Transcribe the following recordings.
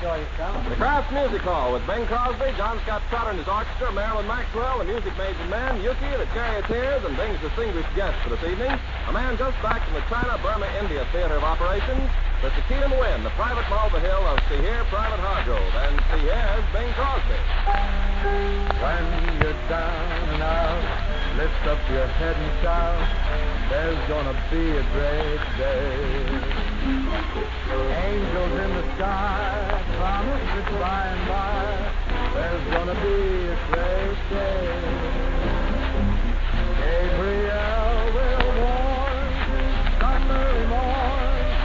enjoy yourself. The Kraft Music Hall with Bing Crosby, John Scott Trotter and his orchestra, Marilyn Maxwell, the Music Made Men, Yuki, the Charioteers, and Bing's distinguished guest for this evening, a man just back from the China-Burma-India Theater of Operations, Mr. Keenan Wynn, the private Mulva Hill of See Here, Private Hargrove. And see here's Bing Crosby. When you're down and out, lift up your head and shout, there's gonna be a great day. Angels in the sky promise that by and by, there's gonna be a great day. Gabriel will warn some early morning,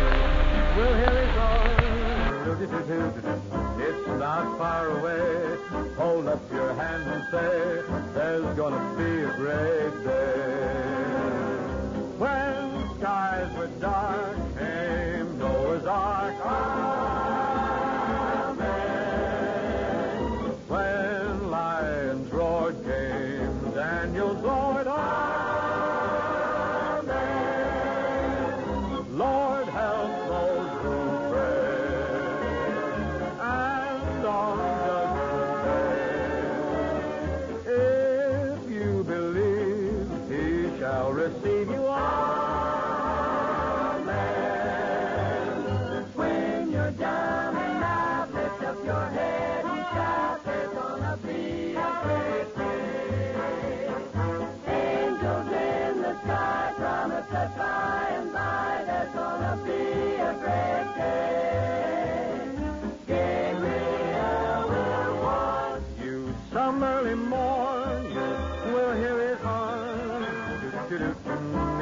we'll hear his horn. It's not far away. Hold up your hand and say, there's gonna be a great day. When skies were dark, came Noah's Ark. Amen. When lions roared, came Daniel's Lord. Amen. Lord, help those who pray. And on Judgment Day, if you believe, he shall receive you.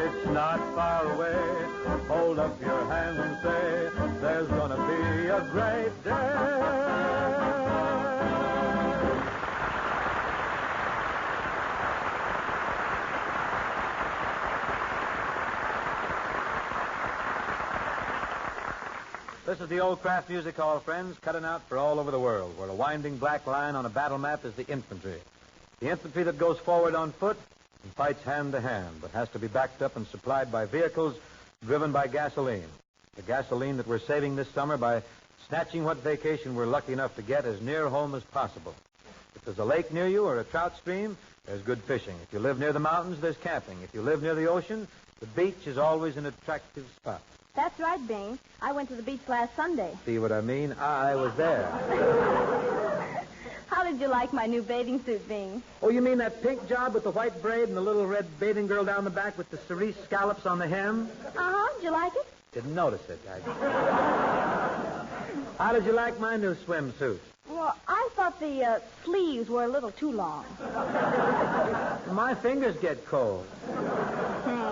It's not far away. Hold up your hand and say, there's gonna be a great day. This is the old Kraft Music Hall, friends, cutting out for all over the world, where a winding black line on a battle map is the infantry. The infantry that goes forward on foot and fights hand to hand, but has to be backed up and supplied by vehicles driven by gasoline. The gasoline that we're saving this summer by snatching what vacation we're lucky enough to get as near home as possible. If there's a lake near you or a trout stream, there's good fishing. If you live near the mountains, there's camping. If you live near the ocean, the beach is always an attractive spot. That's right, Bing. I went to the beach last Sunday. See what I mean? I was there. How did you like my new bathing suit, Bing? Oh, you mean that pink job with the white braid and the little red bathing girl down the back with the cerise scallops on the hem? Uh-huh. Did you like it? Didn't notice it. How did you like my new swimsuit? Well, I thought the sleeves were a little too long. My fingers get cold.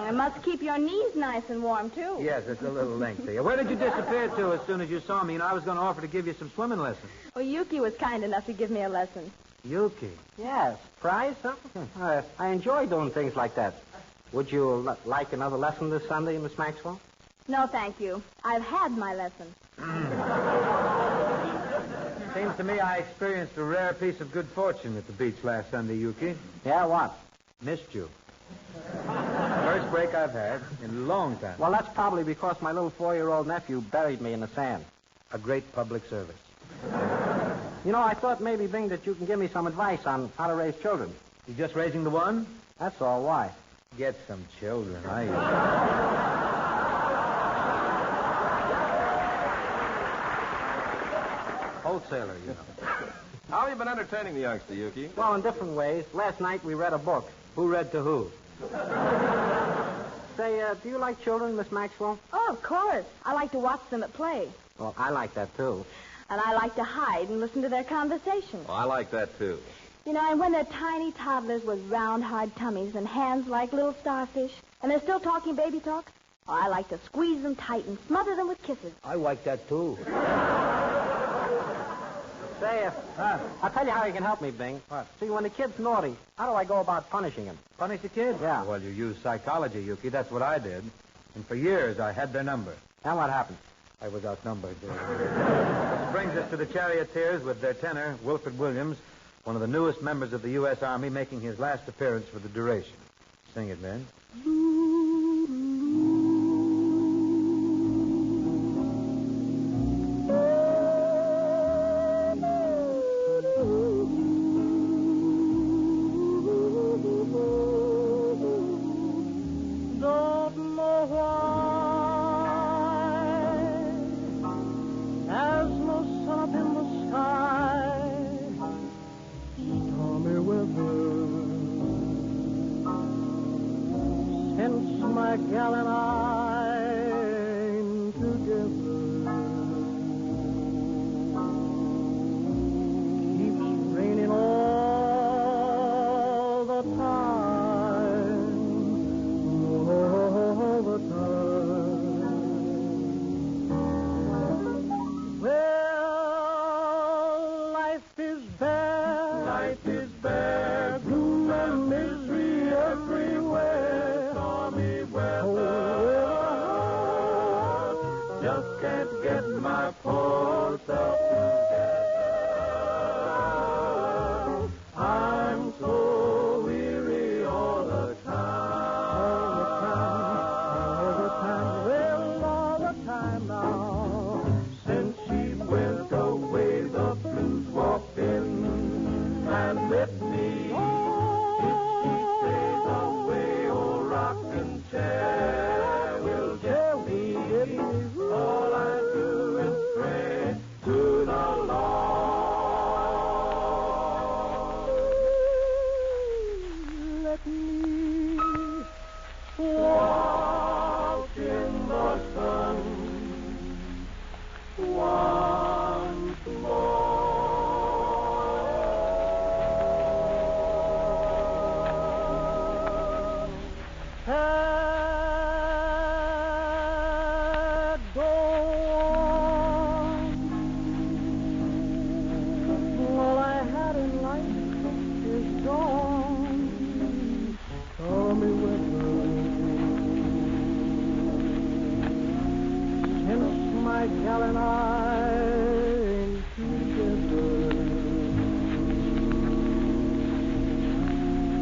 It must keep your knees nice and warm, too. Yes, it's a little lengthy. Where did you disappear to as soon as you saw me? You know, I was going to offer to give you some swimming lessons. Well, Yuki was kind enough to give me a lesson. Yuki? Yes. Prize, huh? I enjoy doing things like that. Would you like another lesson this Sunday, Miss Maxwell? No, thank you. I've had my lesson. Seems to me I experienced a rare piece of good fortune at the beach last Sunday, Yuki. Yeah, what? Missed you. First break I've had in a long time. Well, that's probably because my little 4-year-old nephew buried me in the sand. A great public service. You know, I thought maybe, Bing, that you can give me some advice on how to raise children. You just raising the one? That's all. Why? Get some children, Wholesaler, you know. How have you been entertaining the youngster, Yuki? Well, in different ways. Last night we read a book. Who read to who? Say, do you like children, Miss Maxwell? Oh, of course. I like to watch them at play. Well, I like that, too. And I like to hide and listen to their conversation. Oh, I like that, too. You know, and when they're tiny toddlers with round, hard tummies and hands like little starfish, and they're still talking baby talk, oh, I like to squeeze them tight and smother them with kisses. I like that, too. Say, I'll tell you how you can help me, Bing. What? See, when the kid's naughty, how do I go about punishing him? Punish the kid? Yeah. Well, you use psychology, Yuki. That's what I did. And for years, I had their number. Now what happened? I was outnumbered. This brings us to the Charioteers with their tenor, Wilfred Williams, one of the newest members of the U.S. Army, making his last appearance for the duration. Sing it, man. can't get my poor self together. I'm so weary all the time. Well, all the time now. Since she went away, the blues walked in and met me. If she stays away, old rocking chair will get me. All I do is pray to the Lord. Let me walk in the sun once more. And go on. All I had in life is gone. Tell me whether since my gal and I ain't together,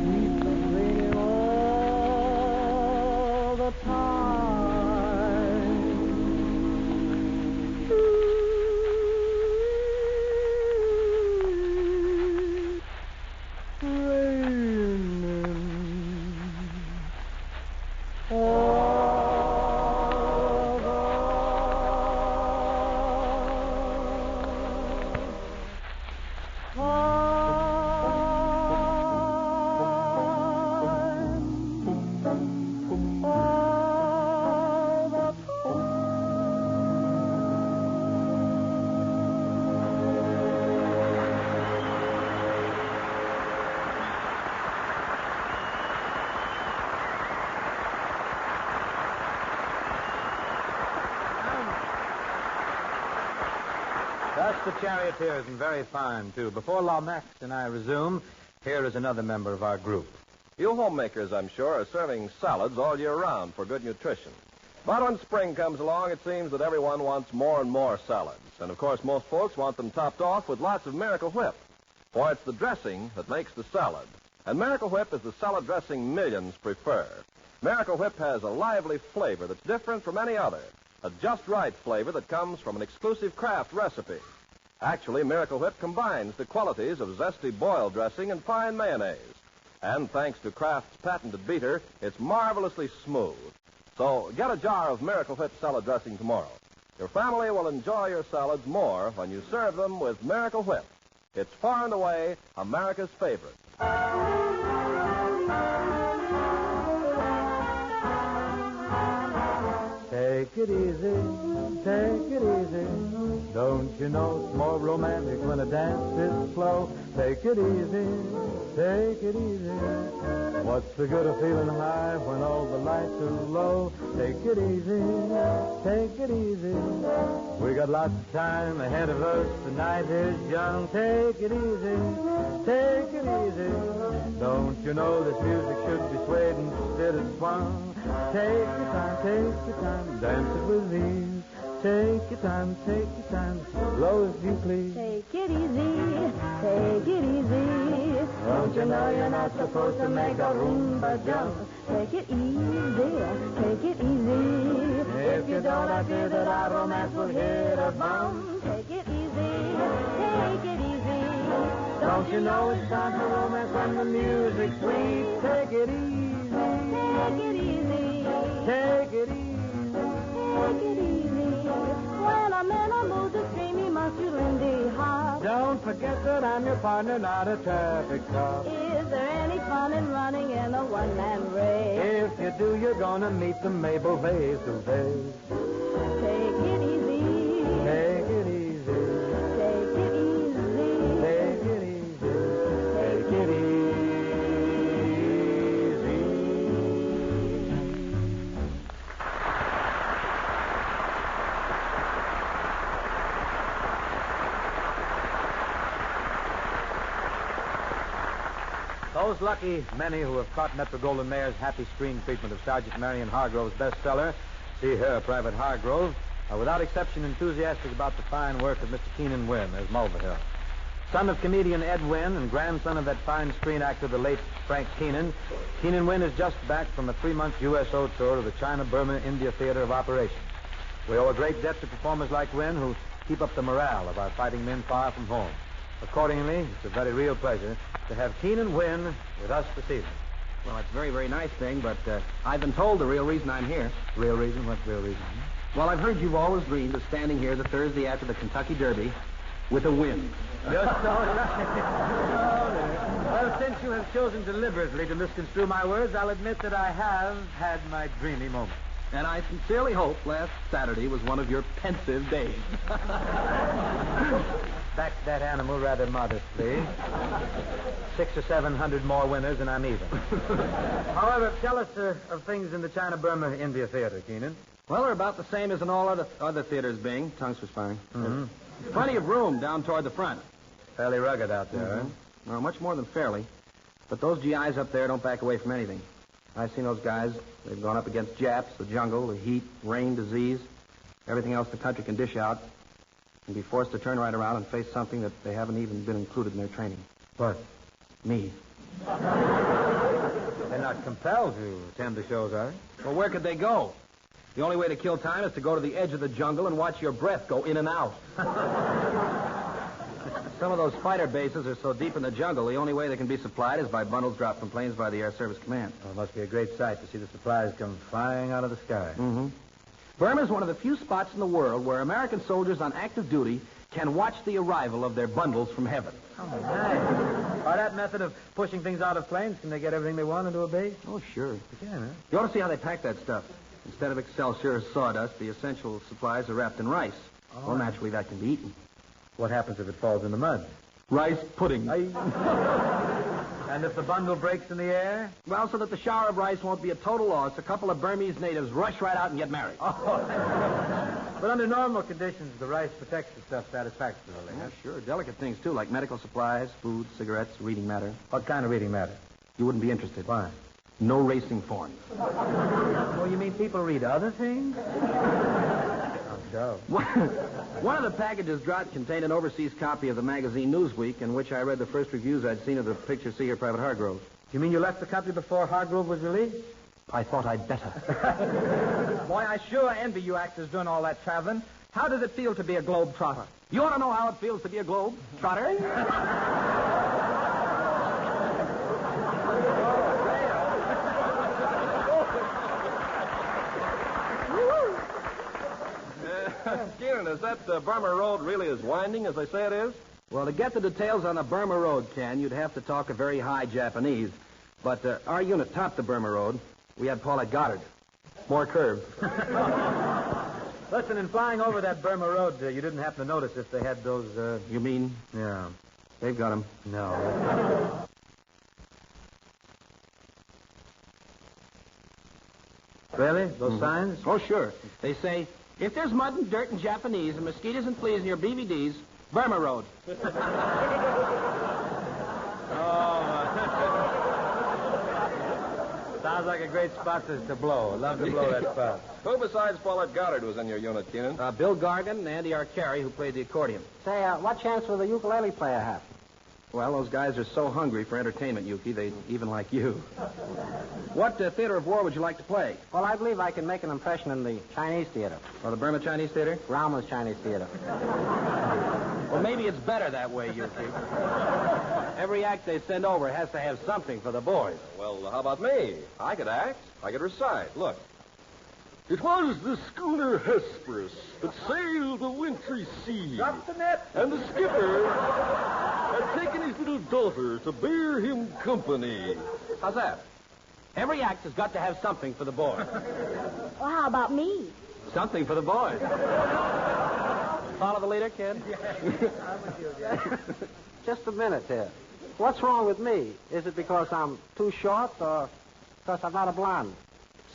keep raining all the time. Raining all the That's the Charioteers, and very fine, too. Before Lomax and I resume, here is another member of our group. You homemakers, I'm sure, are serving salads all year round for good nutrition. But when spring comes along, it seems that everyone wants more and more salads. And, of course, most folks want them topped off with lots of Miracle Whip. For it's the dressing that makes the salad. And Miracle Whip is the salad dressing millions prefer. Miracle Whip has a lively flavor that's different from any other. A just right flavor that comes from an exclusive Kraft recipe. Actually, Miracle Whip combines the qualities of zesty boiled dressing and fine mayonnaise. And thanks to Kraft's patented beater, it's marvelously smooth. So get a jar of Miracle Whip salad dressing tomorrow. Your family will enjoy your salads more when you serve them with Miracle Whip. It's far and away America's favorite. Take it easy, take it easy. Don't you know it's more romantic when a dance is slow? Take it easy, take it easy. What's the good of feeling high when all the lights are low? Take it easy, take it easy. We got lots of time ahead of us. The night is young. Take it easy, take it easy. Don't you know this music should be swayed instead of swung? Take your time, take your time, dance it with ease. Take your time, slow as you please. Take it easy, take it easy. Don't you know you're not supposed to make a Roomba jump? Take it easy, take it easy. If you don't, I fear that our romance will hit a bump. Take it easy, take it easy. Don't you know it's time for romance when the music's sweet? Take it easy, Take it easy, take it easy. take it easy. When I'm in a mood to dream, you must you lend a heart. Don't forget that I'm your partner, not a traffic cop. Is there any fun in running in a one-man race? If you do, you're gonna meet the Mabel Vase of Vase. Take it easy, Take it easy, take it easy. take it easy, take it easy. Those lucky many who have caught Metro-Goldwyn-Mayer's happy screen treatment of Sergeant Marion Hargrove's bestseller, See Her, Private Hargrove, are without exception enthusiastic about the fine work of Mr. Keenan Wynn as Mulvihill. Son of comedian Ed Wynn and grandson of that fine screen actor, the late Frank Keenan, Keenan Wynn is just back from a 3-month USO tour of the China-Burma India Theater of Operations. We owe a great debt to performers like Wynn who keep up the morale of our fighting men far from home. Accordingly, it's a very real pleasure to have Keenan Wynn with us this evening. Well, it's very, very nice, Bing, but I've been told the real reason I'm here. Real reason? What's real reason? Well, I've heard you've always dreamed of standing here the Thursday after the Kentucky Derby with a win. Just so right. Well, since you have chosen deliberately to misconstrue my words, I'll admit that I have had my dreamy moments. And I sincerely hope last Saturday was one of your pensive days. Backed that animal rather modestly. 600 or 700 more winners, and I'm even. However, tell us of things in the China-Burma India Theater, Keenan. Well, they're about the same as in all other theaters, Bing. Tongues for sparring. Mm-hmm. Plenty of room down toward the front. Fairly rugged out there, Mm-hmm. Well, much more than fairly. But those GIs up there don't back away from anything. I've seen those guys. They've gone up against Japs, the jungle, the heat, rain, disease, everything else the country can dish out, and be forced to turn right around and face something that they haven't even been included in their training. What? Me. They're not compelled to attend the shows, are they? Well, where could they go? The only way to kill time is to go to the edge of the jungle and watch your breath go in and out. Some of those fighter bases are so deep in the jungle, the only way they can be supplied is by bundles dropped from planes by the Air Service Command. Well, it must be a great sight to see the supplies come flying out of the sky. Mm-hmm. Burma is one of the few spots in the world where American soldiers on active duty can watch the arrival of their bundles from heaven. Oh, nice. By that method of pushing things out of planes, can they get everything they want into a base? Oh, sure. They can, huh? You ought to see how they pack that stuff. Instead of Excelsior or sawdust, the essential supplies are wrapped in rice. Oh. Well, naturally, that can be eaten. What happens if it falls in the mud? Rice pudding. And if the bundle breaks in the air? Well, so that the shower of rice won't be a total loss, a couple of Burmese natives rush right out and get married. Oh. But under normal conditions, the rice protects the stuff satisfactorily. Yeah, sure. Delicate things, too, like medical supplies, food, cigarettes, reading matter. What kind of reading matter? You wouldn't be interested. Why? No racing form. Oh, you mean people read other things? Go. One of the packages dropped contained an overseas copy of the magazine Newsweek, in which I read the first reviews I'd seen of the picture See Here, Private Hargrove. You mean you left the country before Hargrove was released? I thought I'd better. Boy, I sure envy you actors doing all that traveling. How does it feel to be a globe trotter? You want to know how it feels to be a globe trotter? Keenan, is that Burma Road really as winding as they say it is? Well, to get the details on the Burma Road, Ken, you'd have to talk a very high Japanese. But our unit topped the Burma Road. We had Paulette Goddard. More curves. Listen, in flying over that Burma Road, you didn't happen to notice if they had those, You mean? Yeah. They've got them. No. Really? Those signs? Oh, sure. They say, if there's mud and dirt in Japanese and mosquitoes and fleas in your BVDs, Burma Road. Sounds like a great spot to blow. I'd love to blow that spot. Who besides Paulette Goddard was in your unit, Keenan? Bill Gargan and Andy Arcari, who played the accordion. Say, what chance will the ukulele player have? Well, those guys are so hungry for entertainment, Yuki, they even like you. What theater of war would you like to play? Well, I believe I can make an impression in the Chinese theater. Or the Burma Chinese Theater? Rama's Chinese theater. Well, maybe it's better that way, Yuki. Every act they send over has to have something for the boys. Well, how about me? I could act. I could recite. Look. It was the schooner Hesperus that sailed the wintry sea. Drop the net. And the skipper had taken his little daughter to bear him company. How's that? Every act has got to have something for the boys. Well, how about me? Something for the boys. Follow the leader, kid? Just a minute here. What's wrong with me? Is it because I'm too short or because I'm not a blonde?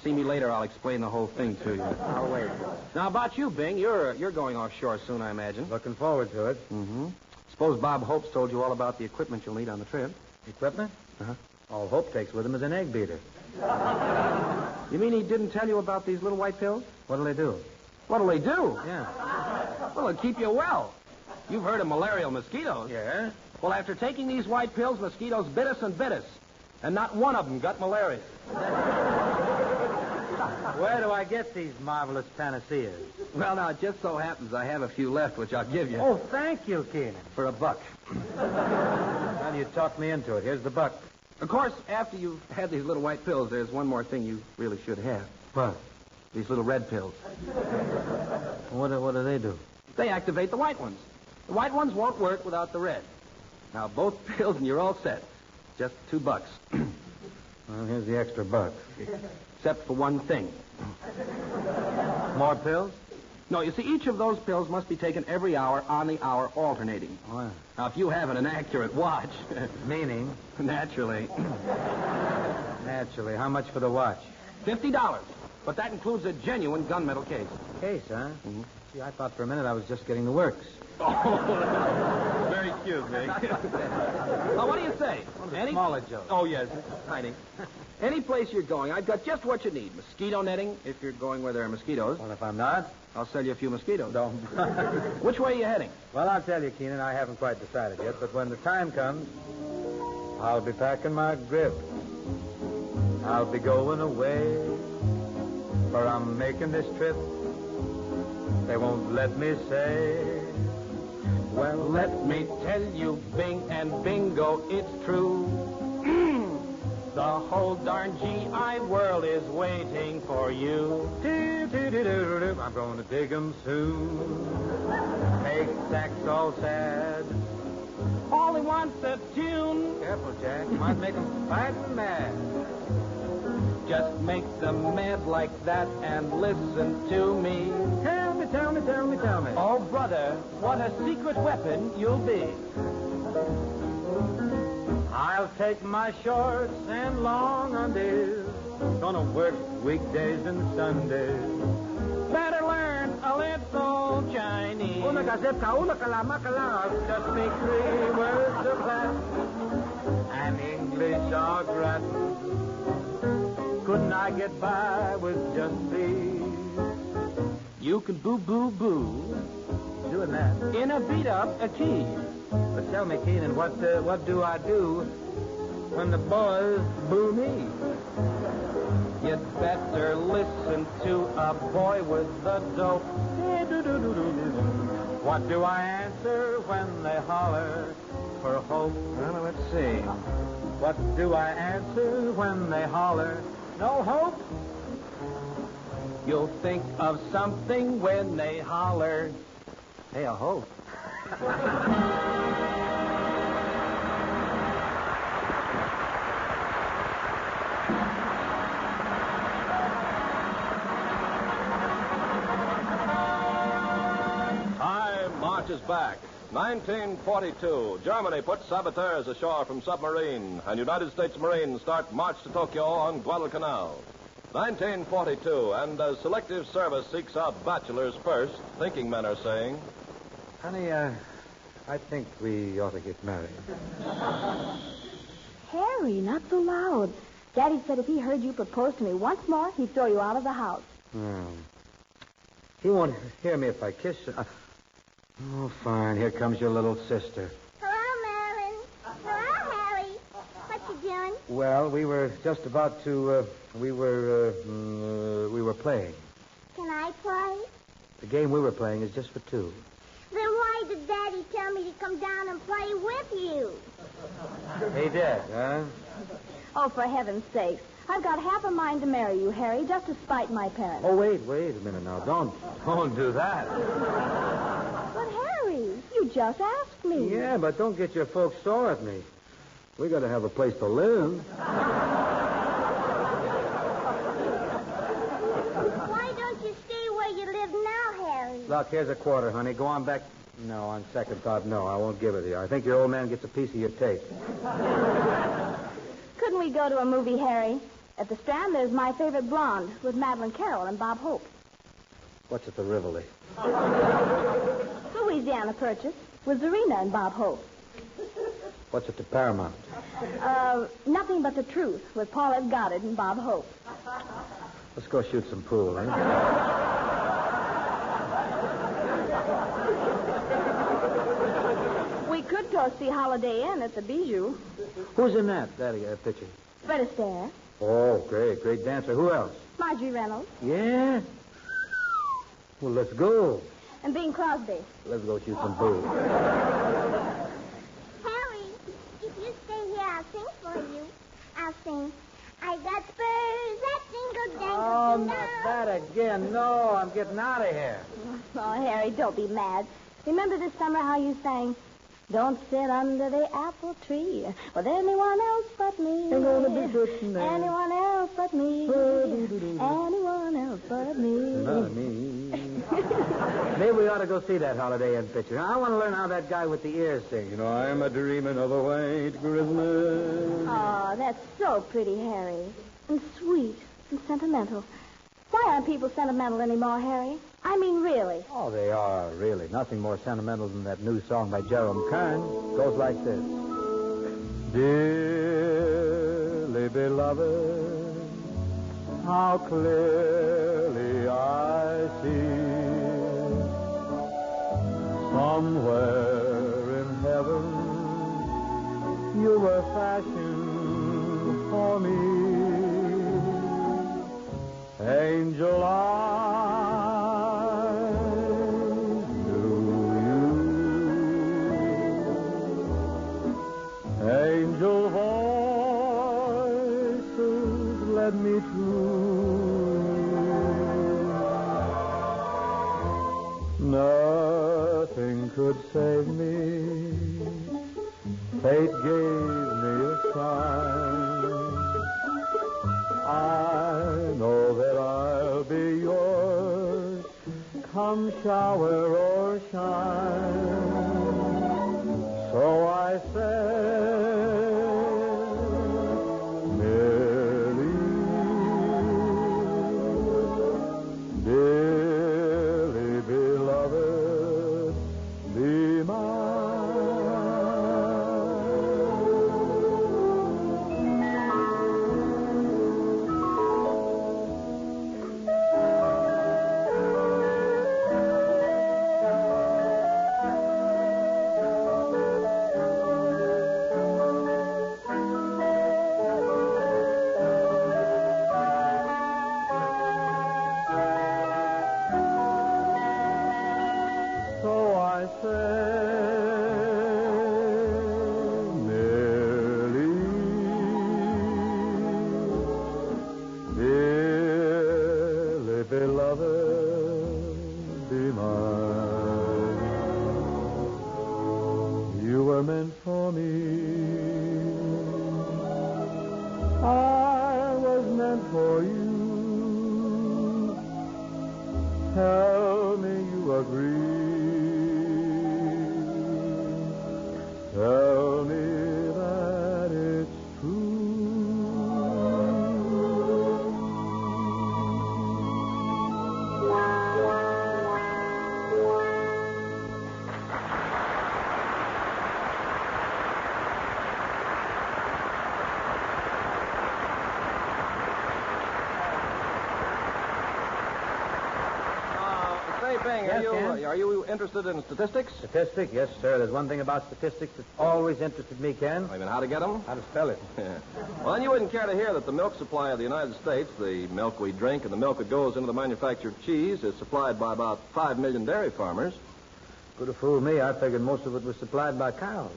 See me later. I'll explain the whole thing to you. I'll wait. Now, about you, Bing. You're going offshore soon, I imagine. Looking forward to it. Mm-hmm. Suppose Bob Hope's told you all about the equipment you'll need on the trip. Equipment? Uh-huh. All Hope takes with him is an egg beater. You mean he didn't tell you about these little white pills? What'll they do? What'll they do? Yeah. Well, they'll keep you well. You've heard of malarial mosquitoes. Yeah? Well, after taking these white pills, mosquitoes bit us and bit us. And not one of them got malaria. Where do I get these marvelous panaceas? Well, now, it just so happens I have a few left, which I'll give you. Oh, thank you, Keenan. For $1. Well, you talked me into it. Here's the buck. Of course, after you've had these little white pills, there's one more thing you really should have. What? These little red pills. What do they do? They activate the white ones. The white ones won't work without the red. Now, both pills, and you're all set. Just $2. Well, here's the extra buck. Except for one thing. More pills? No, you see, each of those pills must be taken every hour, on the hour, alternating. Oh, yeah. Now, if you haven't an accurate watch... Meaning? Naturally. Naturally. How much for the watch? $50. But that includes a genuine gunmetal case. Case, huh? Mm-hmm. Gee, I thought for a minute I was just getting the works. Oh, very cute, Nick. Well, what do you say? Smaller joke. Oh, yes, tiny. Any place you're going, I've got just what you need. Mosquito netting, if you're going where there are mosquitoes. Well, if I'm not? I'll sell you a few mosquitoes. Don't. Which way are you heading? Well, I'll tell you, Keenan, I haven't quite decided yet, but when the time comes, I'll be packing my grip. I'll be going away, for I'm making this trip. They won't let me say. Well, let me tell you, Bing and Bingo, it's true. The whole darn GI world is waiting for you. I'm going to dig 'em soon. Make sacks all sad. All he wants a tune. Careful, Jack. Might make 'em fighting mad. Just make them mad like that and listen to me. Tell me. Oh, brother, what a secret weapon you'll be. I'll take my shorts and long undies. Gonna work weekdays and Sundays. Better learn a little Chinese. I'll just speak 3 words of Latin and English or gratin. Couldn't I get by with just these? You can boo-boo-boo Doing that. in a beat-up a key. But tell me, Keenan, what do I do when the boys boo me? You'd better listen to a boy with the dope. What do I answer when they holler for hope? Well, let's see. What do I answer when they holler no hope? You'll think of something when they holler. Hey, I hope. Time marches back. 1942. Germany puts saboteurs ashore from submarine, and United States Marines start march to Tokyo on Guadalcanal. 1942, and as Selective Service seeks out bachelors first, thinking men are saying, Honey, I think we ought to get married. Harry, not so loud. Daddy said if he heard you propose to me once more, he'd throw you out of the house. He won't hear me if I kiss her. Oh, fine. Here comes your little sister. Hello, Marilyn. Hello, Harry. What you doing? Well, we were just about to, we were playing. Can I play? The game we were playing is just for 2. Then why did Daddy tell me to come down and play with you? He did, huh? Oh, for heaven's sakes. I've got half a mind to marry you, Harry, just to spite my parents. Oh, wait a minute now. Don't do that. But, Harry, you just asked me. Yeah, but don't get your folks sore at me. We got to have a place to live. Why don't you stay where you live now, Harry? Look, here's a quarter, honey. Go on back. No, on second thought, no. I won't give it to you. I think your old man gets a piece of your tape. Couldn't we go to a movie, Harry? At the Strand, there's My Favorite Blonde with Madeline Carroll and Bob Hope. What's at the Rivoli? Louisiana Purchase with Zarina and Bob Hope. What's at the Paramount? Nothing But the Truth with Paulette Goddard and Bob Hope. Let's go shoot some pool, eh? go see Holiday Inn at the Bijou. Who's in that picture? Fred Astaire. Oh, great. Great dancer. Who else? Marjorie Reynolds. Yeah? Well, let's go. And Bing Crosby. Let's go shoot some pool. Harry, if you stay here, I'll sing for you. I'll sing. I got spurs that jingle jangle. Oh, jingle. not that again. No, I'm getting out of here. Oh, Harry, don't be mad. Remember this summer how you sang, "Don't sit under the apple tree with anyone else but me. Ain't gonna be sitting there. Anyone else but me. Anyone else but me." Not me. Maybe we ought to go see that Holiday Inn picture. I want to learn how that guy with the ears sings. I'm a dreaming of a white Christmas. Oh, that's so pretty, Harry. And sweet and sentimental. Why aren't people sentimental anymore, Harry? I mean, really. Oh, they are, really. Nothing more sentimental than that new song by Jerome Kern. Goes like this. Dearly beloved, how clearly I see somewhere in heaven you were fashioned for me. Angel eyes knew you. Angel voices led me to you. Nothing could save me. Fate gave me a sign. I know that I'll be yours, come shower or shine. So I said, Millie, dearly beloved, be mine. Meant for me. I was meant for you. Tell me you agree. Tell me that it's true. Bing, Yes, Ken? are you interested in statistics? Statistics? Yes, sir. There's one thing about statistics that's always interested me, Ken. I mean, how to get them? How to spell it. Well, then you wouldn't care to hear that the milk supply of the United States, the milk we drink and the milk that goes into the manufacture of cheese, is supplied by about 5 million dairy farmers. Could have fooled me. I figured most of it was supplied by cows.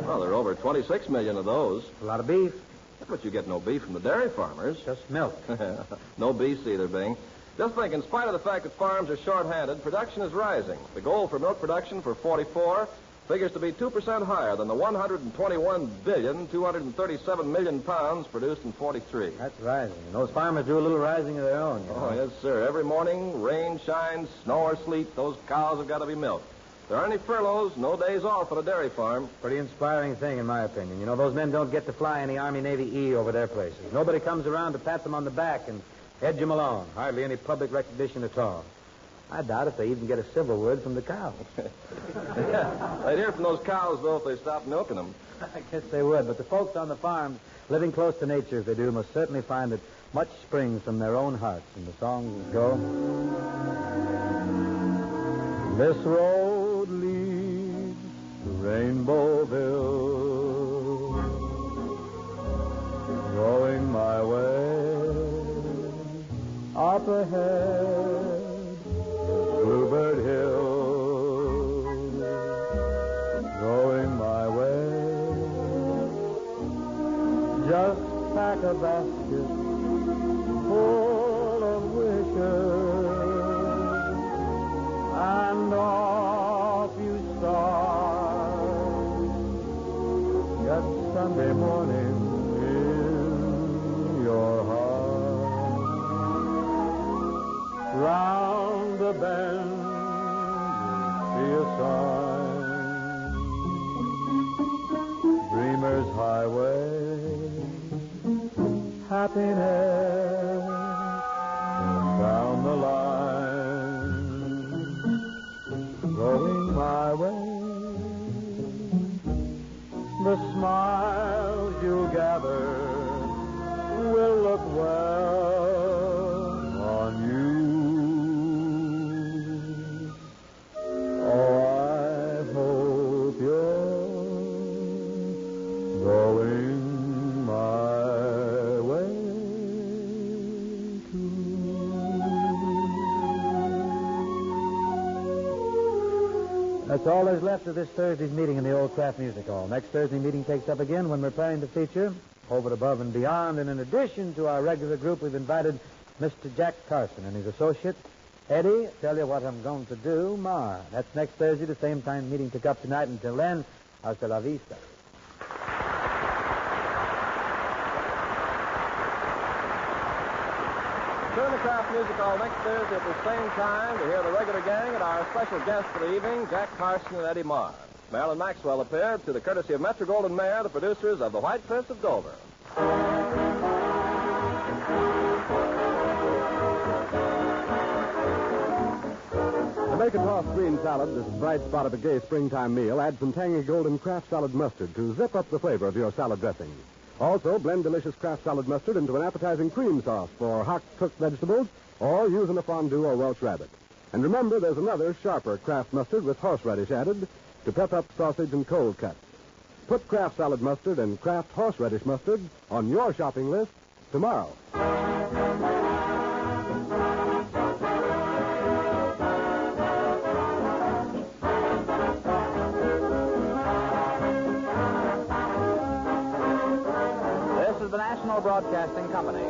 Well, there are over 26 million of those. A lot of beef. But you get no beef from the dairy farmers. Just milk. No beef either, Bing. Just think, in spite of the fact that farms are short-handed, production is rising. The goal for milk production for 44 figures to be 2% higher than the 121,237,000,000 pounds produced in 43. That's rising. And those farmers do a little rising of their own. You know? Oh, yes, sir. Every morning, rain, shine, snow, or sleet, those cows have got to be milked. If there aren't any furloughs, no days off at a dairy farm. Pretty inspiring thing, in my opinion. You know, those men don't get to fly any Army, Navy E over their places. Nobody comes around to pat them on the back and edge them along. Hardly any public recognition at all. I doubt if they even get a civil word from the cows. They'd hear from those cows, though, if they stopped milking them. I guess they would, but the folks on the farms, living close to nature as they do, must certainly find that much springs from their own hearts. And the songs go, this road leads to rain Rainbowville, going my way. Up ahead, Bluebird Hill, going my way. Just pack a basket full of wishes, and off you start. Get Sunday morning in your heart. Round the bend, you see a sign. Dreamer's Highway, happiness down the line, going my way. The smiles you gather will look well on you. Oh, I hope you're going my way too. That's all there's left of this Thursday's meeting in the Old Craft Music Hall. Next Thursday meeting takes up again when we're planning to feature Over and Above and Beyond. And in addition to our regular group, we've invited Mr. Jack Carson and his associate, Eddie. Tell you what I'm going to do, Ma. That's next Thursday, the same time meeting pick up tonight. Until then, hasta la vista. Tune the Craft Music Hall next Thursday at the same time to hear the regular gang and our special guests for the evening, Jack Carson and Eddie Marr. Marilyn Maxwell appeared through the courtesy of Metro-Goldwyn-Mayer, the producers of The White Cliffs of Dover. To make a tossed green salad, this bright spot of a gay springtime meal, add some tangy golden Kraft salad mustard to zip up the flavor of your salad dressing. Also, blend delicious Kraft salad mustard into an appetizing cream sauce for hot cooked vegetables, or use in a fondue or Welsh rabbit. And remember, there's another sharper Kraft mustard with horseradish added to pep up sausage and cold cuts. Put Kraft salad mustard and Kraft horseradish mustard on your shopping list tomorrow. This is the National Broadcasting Company.